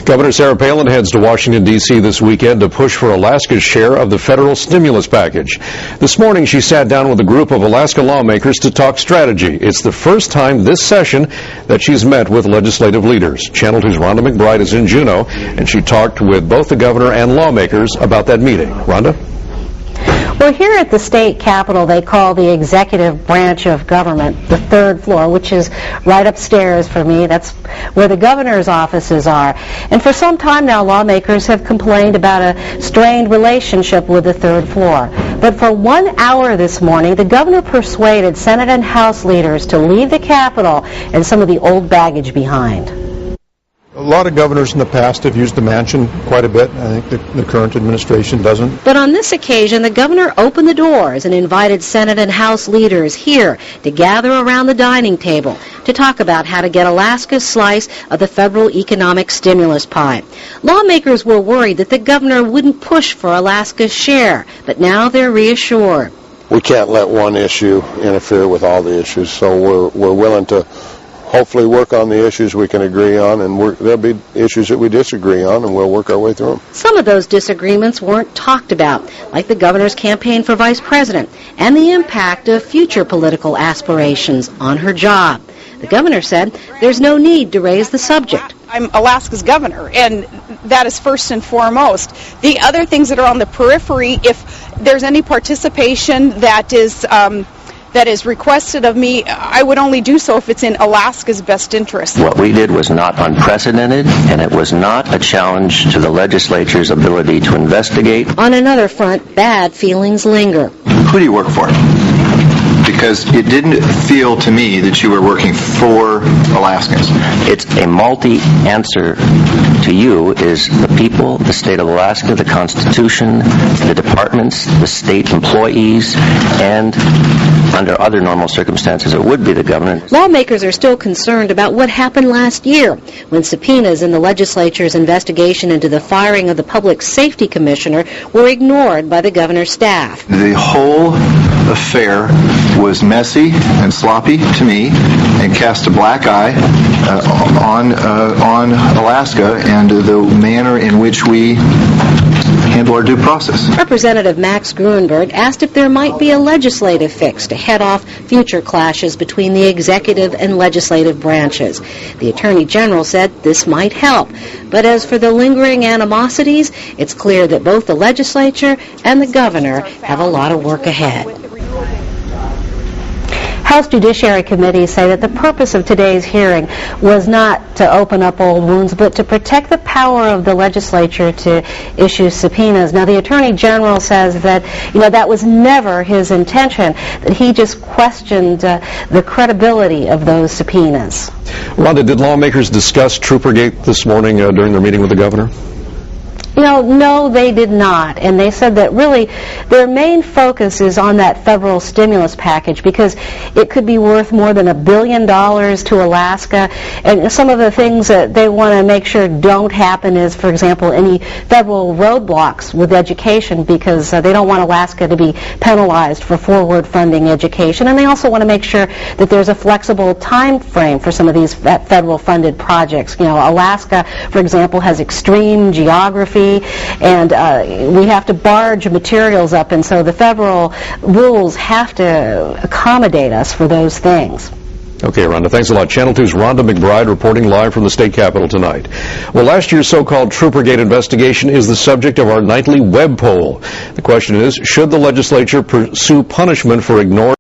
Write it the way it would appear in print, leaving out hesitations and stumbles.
Governor Sarah Palin heads to Washington, D.C. this weekend to push for Alaska's share of the federal stimulus package. This morning, she sat down with a group of Alaska lawmakers to talk strategy. It's the first time this session that she's met with legislative leaders. Channel 2's Rhonda McBride is in Juneau, and she talked with both the governor and lawmakers about that meeting. Rhonda? Well, here at the state capitol, they call the executive branch of government the third floor, which is right upstairs for me. That's where the governor's offices are. And for some time now, lawmakers have complained about a strained relationship with the third floor. But for 1 hour this morning, the governor persuaded Senate and House leaders to leave the capitol and some of the old baggage behind. A lot of governors in the past have used the mansion quite a bit. I think the current administration doesn't. But on this occasion, the governor opened the doors and invited Senate and House leaders here to gather around the dining table to talk about how to get Alaska's slice of the federal economic stimulus pie. Lawmakers were worried that the governor wouldn't push for Alaska's share, but now they're reassured. We can't let one issue interfere with all the issues, so we're willing to hopefully work on the issues we can agree on, and there'll be issues that we disagree on, and we'll work our way through them. Some of those disagreements weren't talked about, like the governor's campaign for vice president and the impact of future political aspirations on her job. The governor said there's no need to raise the subject. I'm Alaska's governor, and that is first and foremost. The other things that are on the periphery, if there's any participation that is requested of me, I would only do so if it's in Alaska's best interest. What we did was not unprecedented, and it was not a challenge to the legislature's ability to investigate. On another front, bad feelings linger. Who do you work for? Because it didn't feel to me that you were working for Alaskans. It's a multi-answer to you is the people, the state of Alaska, the Constitution, the departments, the state employees, and under other normal circumstances, it would be the governor. Lawmakers are still concerned about what happened last year when subpoenas in the legislature's investigation into the firing of the Public Safety Commissioner were ignored by the governor's staff. The whole affair was messy and sloppy to me and cast a black eye on Alaska and the manner in which we handle our due process. Representative Max Gruenberg asked if there might be a legislative fix to head off future clashes between the executive and legislative branches. The Attorney General said this might help. But as for the lingering animosities, it's clear that both the legislature and the governor have a lot of work ahead. House Judiciary Committees say that the purpose of today's hearing was not to open up old wounds, but to protect the power of the legislature to issue subpoenas. Now, the Attorney General says that, that was never his intention, that he just questioned the credibility of those subpoenas. Rhonda, did lawmakers discuss Troopergate this morning during their meeting with the governor? No, they did not. And they said that really their main focus is on that federal stimulus package because it could be worth more than $1 billion to Alaska. And some of the things that they want to make sure don't happen is, for example, any federal roadblocks with education because they don't want Alaska to be penalized for forward funding education. And they also want to make sure that there's a flexible time frame for some of these federal funded projects. Alaska, for example, has extreme geography, and we have to barge materials up, and so the federal rules have to accommodate us for those things. Okay, Rhonda, thanks a lot. Channel 2's Rhonda McBride reporting live from the state capitol tonight. Well, last year's so-called Troopergate investigation is the subject of our nightly web poll. The question is, should the legislature pursue punishment for ignoring